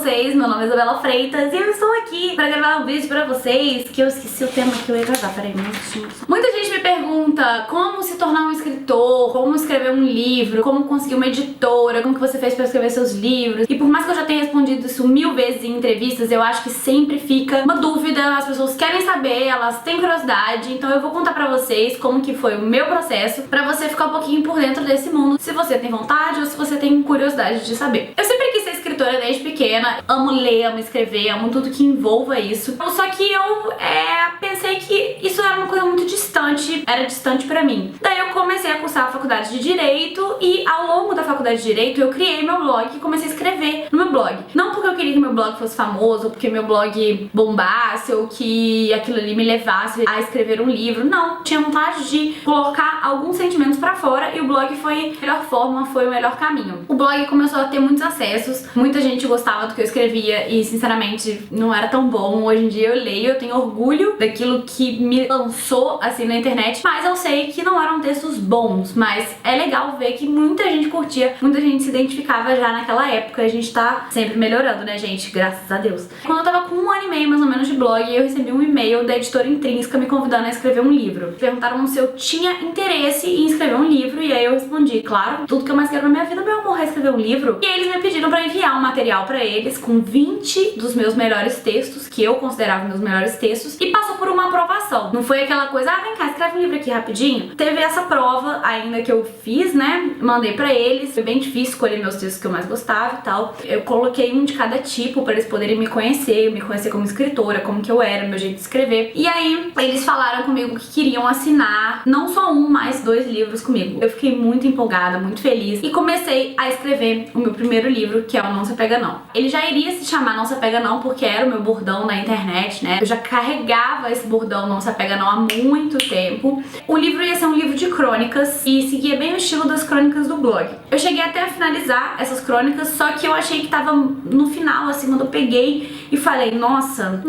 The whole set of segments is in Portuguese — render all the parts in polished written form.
vocês, meu nome é Isabela Freitas e eu estou aqui pra gravar um vídeo pra vocês, que eu esqueci o tema que eu ia gravar, peraí, muita gente me pergunta como se tornar um escritor, como escrever um livro, como conseguir uma editora, como que você fez pra escrever seus livros, e por mais que eu já tenha respondido isso 1000 vezes em entrevistas, eu acho que sempre fica uma dúvida, as pessoas querem saber, elas têm curiosidade, então eu vou contar pra vocês como que foi o meu processo, pra você ficar um pouquinho por dentro desse mundo, se você tem vontade ou se você tem curiosidade de saber. Eu sempre quis ser escritora desde pequena, amo ler, amo escrever, amo tudo que envolva isso. Só que eu pensei que isso era uma coisa muito distante, era distante pra mim. Daí eu comecei a cursar a faculdade de Direito e ao longo da faculdade de Direito eu criei meu blog e comecei a escrever no meu blog. Não porque eu queria que meu blog fosse famoso, ou porque meu blog bombasse, ou que aquilo ali me levasse a escrever um livro, não. Tinha vontade de colocar alguns sentimentos pra fora e o blog foi a melhor forma, foi o melhor caminho. O blog começou a ter muitos acessos, muita gente gostava do que eu escrevia e sinceramente não era tão bom. Hoje em dia eu leio, eu tenho orgulho daquilo que me lançou assim na internet, mas eu sei que não eram textos bons, mas é legal ver que muita gente curtia, muita gente se identificava já naquela época. A gente tá sempre melhorando, né, gente? Graças a Deus. Quando eu tava com 1 ano e meio mais ou menos de blog, eu recebi um e-mail da editora Intrínseca me convidando a escrever um livro. Perguntaram se eu tinha interesse em escrever um livro e aí eu respondi, claro, tudo que eu mais quero na minha vida, meu amor, é escrever um livro. E eles me pediram pra enviar um material pra eles com 20 dos meus melhores textos, que eu considerava meus melhores textos, e passou por uma aprovação. Não foi aquela coisa, vem cá, escreve um livro aqui rapidinho. Teve essa prova ainda que eu fiz, né, mandei pra eles. Foi bem difícil escolher meus textos que eu mais gostava e tal. Eu coloquei um de cada tipo pra eles poderem me conhecer como escritora, como que eu era, meu jeito de escrever. E aí, eles falaram comigo que queriam assinar não só um, mas 2 livros comigo. Eu fiquei muito empolgada, muito feliz e comecei a escrever o meu primeiro livro, que é o Não Se Apega Não. Ele já iria se chamar Não Se Apega Não porque era o meu bordão na internet, né? Eu já carregava esse bordão Não Se Apega Não há muito tempo. O livro ia ser um livro de crônicas e seguia bem o estilo das crônicas do blog. Eu cheguei até a finalizar essas crônicas, só que eu achei que tava no final, assim, quando eu peguei e falei, nossa,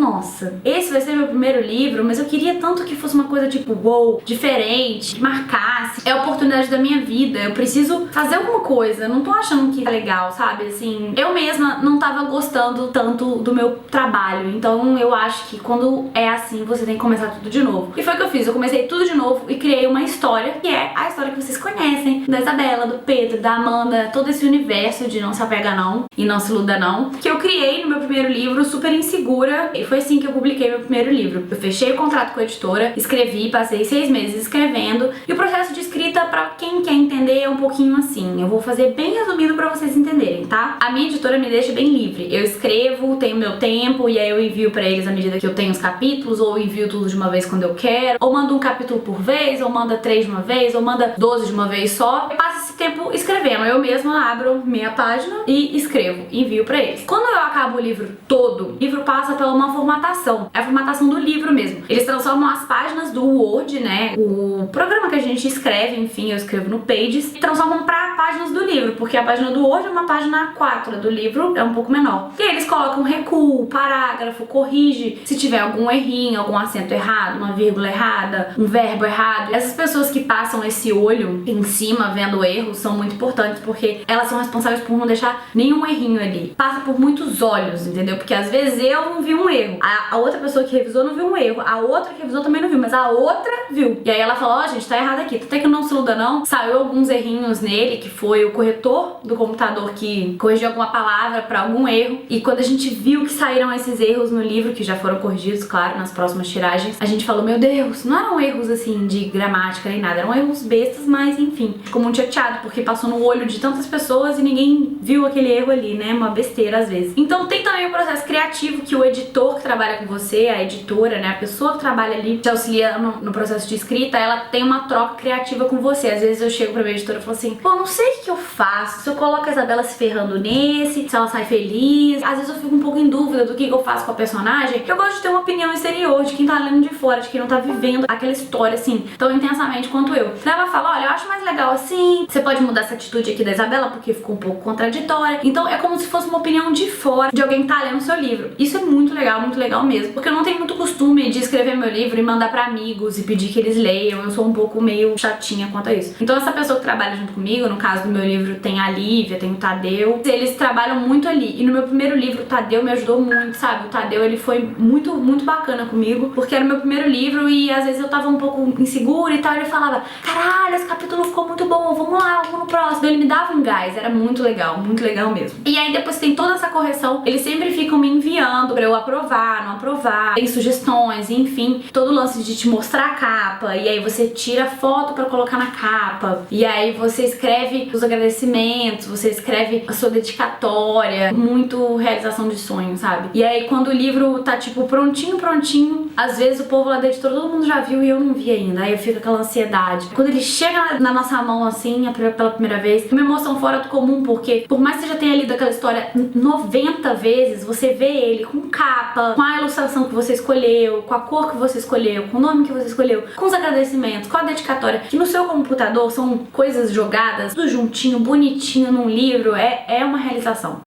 esse vai ser meu primeiro livro, mas eu queria tanto que fosse uma coisa tipo, uou, diferente, que marcasse, é a oportunidade da minha vida, eu preciso fazer alguma coisa, não tô achando que tá legal, sabe, assim, eu mesma não tava gostando tanto do meu trabalho, então eu acho que quando é assim, você tem que começar tudo de novo. E foi o que eu fiz, eu comecei tudo de novo e criei uma história, que é a história que vocês conhecem, da Isabela, do Pedro, da Amanda, todo esse universo de Não Se Apega Não e Não Se Iluda Não, que eu criei no meu primeiro livro, super insegura, e foi assim que eu publiquei meu primeiro livro. Eu fechei o contrato com a editora, escrevi, passei 6 meses escrevendo, e o processo de escrita, pra quem quer entender, é um pouquinho assim. Eu vou fazer bem resumido pra vocês entenderem, tá? A minha editora me deixa bem livre. Eu escrevo, tenho meu tempo, e aí eu envio pra eles à medida que eu tenho os capítulos, ou envio tudo de uma vez quando eu quero, ou mando um capítulo por vez, ou manda 3 de uma vez, ou manda 12 de uma vez só. Eu passo esse tempo escrevendo. Eu mesma abro minha página e escrevo, envio pra eles. Quando eu acabo o livro todo, o livro passa pela uma formatação. É a formatação do livro mesmo. Eles transformam as páginas do Word, né, o programa que a gente escreve, enfim, eu escrevo no Pages, e transformam pra páginas do livro, porque a página do Word é uma página A4, a do livro é um pouco menor. E aí eles colocam recuo, parágrafo, corrige se tiver algum errinho, algum acento errado, uma vírgula errada, um verbo errado. Essas pessoas que passam esse olho em cima vendo erros são muito importantes, porque elas são responsáveis por não deixar nenhum errinho ali. Passa por muitos olhos, entendeu? Porque às vezes eu não vi um erro, a outra pessoa que revisou não viu um erro, a outra que revisou também não viu, mas a outra viu. E aí ela falou, ó, gente, tá errado aqui. Até que Não Se Iluda Não, saiu alguns errinhos nele, que foi o corretor do computador que corrigiu alguma palavra pra algum erro. E quando a gente viu que saíram esses erros no livro, que já foram corrigidos, claro, nas próximas tiragens, a gente falou, meu Deus, não eram erros assim de gramática nem nada, eram erros bestas, mas enfim, ficou muito chateado, porque passou no olho de tantas pessoas e ninguém viu aquele erro ali, né? Uma besteira às vezes. Então tem também o processo criativo que o editor que trabalha com você, a editora, né, a pessoa que trabalha ali te auxilia no processo de escrita, ela tem uma troca criativa com você. Às vezes eu chego pra minha editora e falo assim, pô, não sei o que eu faço, se eu coloco a Isabela se ferrando nesse, se ela sai feliz. Às vezes eu fico um pouco em dúvida do que eu faço com a personagem, que eu gosto de ter uma opinião exterior de quem tá tá lendo de fora, de quem não tá vivendo aquela história, assim, tão intensamente quanto eu. Daí ela fala, olha, eu acho mais legal assim, você pode mudar essa atitude aqui da Isabela, porque ficou um pouco contraditória. Então é como se fosse uma opinião de fora, de alguém que tá lendo o seu livro. Isso é muito legal mesmo, porque eu não tenho muito costume de escrever meu livro e mandar pra amigos e pedir que eles leiam. Eu sou um pouco meio chatinha quanto a isso. Então essa pessoa que trabalha junto comigo, no caso do meu livro tem a Lívia, tem o Tadeu, eles trabalham muito ali. E no meu primeiro livro o Tadeu me ajudou muito, sabe? O Tadeu, ele foi muito bacana comigo, porque era o meu primeiro livro e às vezes eu tava um pouco insegura e tal, e ele falava, caralho, esse capítulo ficou muito bom, vamos lá, vamos no próximo. Ele me dava um gás, era muito legal mesmo. E aí depois tem toda essa correção, eles sempre ficam me enviando pra eu aprovar, não aprovar, tem sugestões, enfim, todo o lance de te mostrar a capa, e aí você tira foto pra colocar na capa, e aí você escreve os agradecimentos, você escreve a sua dedicatória, muito realização de sonhos, sabe? E aí quando o livro tá tipo prontinho, às vezes o povo lá da editora, todo mundo já viu e eu não vi ainda, aí eu fico com aquela ansiedade. Quando ele chega na nossa mão assim, pela primeira vez, é uma emoção fora do comum, porque por mais que você já tenha lido aquela história 90 vezes, você vê ele com capa, com a ilustração que você escolheu, com a cor que você escolheu, com o nome que você escolheu, com os agradecimentos, com a dedicatória, que no seu computador são coisas jogadas, tudo juntinho, bonitinho num livro, é uma realização.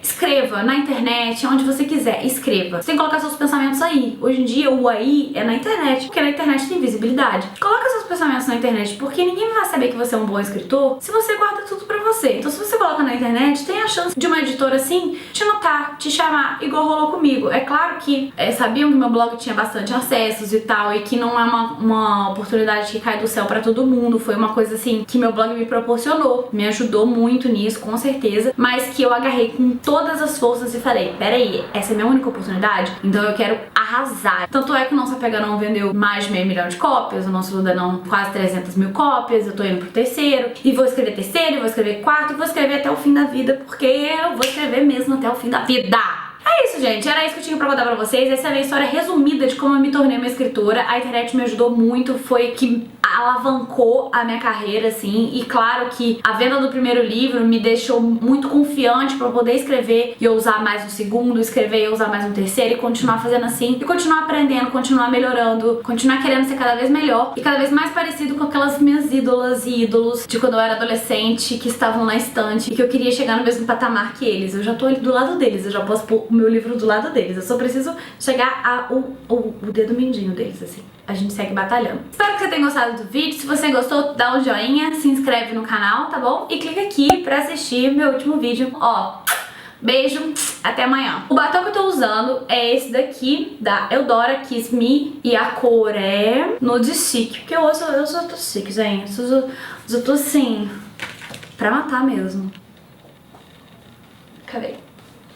Escreva na internet, onde você quiser, escreva. Você tem que colocar seus pensamentos aí. Hoje em dia o aí é na internet, porque na internet tem visibilidade. Coloca seus pensamentos na internet, porque ninguém vai saber que você é um bom escritor se você guarda tudo pra você. Então se você coloca na internet, tem a chance de uma editora assim te notar, te chamar, igual rolou comigo. É claro que sabiam que meu blog tinha bastante acessos e tal, e que não é uma oportunidade que cai do céu pra todo mundo. Foi uma coisa assim que meu blog me proporcionou, me ajudou muito nisso, com certeza, mas que eu agarrei com todas as forças e falei, peraí, essa é a minha única oportunidade, então eu quero arrasar. Tanto é que o Não Se Apega Não vendeu mais de 500 mil de cópias, o Nosso Luda Não quase 300 mil cópias, eu tô indo pro terceiro, e vou escrever terceiro, e vou escrever quarto, e vou escrever até o fim da vida, porque eu vou escrever mesmo até o fim da vida. É isso, gente. Era isso que eu tinha pra contar pra vocês. Essa é a minha história resumida de como eu me tornei uma escritora. A internet me ajudou muito, foi que alavancou a minha carreira, assim. E claro que a venda do primeiro livro me deixou muito confiante pra poder escrever e eu usar mais um segundo, escrever e eu usar mais um terceiro e continuar fazendo assim. E continuar aprendendo, continuar melhorando, continuar querendo ser cada vez melhor e cada vez mais parecido com aquelas minhas ídolas e ídolos de quando eu era adolescente, que estavam na estante e que eu queria chegar no mesmo patamar que eles. Eu já tô ali do lado deles, eu já posso pôr o meu livro do lado deles. Eu só preciso chegar ao dedo mindinho deles, assim. A gente segue batalhando. Espero que você tenha gostado do vídeo. Se você gostou, dá um joinha, se inscreve no canal, tá bom? E clica aqui pra assistir meu último vídeo. Ó, beijo, até amanhã. O batom que eu tô usando é esse daqui, da Eudora Kiss Me. E a cor é Nude Chic. Porque eu sou tô chique, gente. Eu tô assim, pra matar mesmo. Cadê?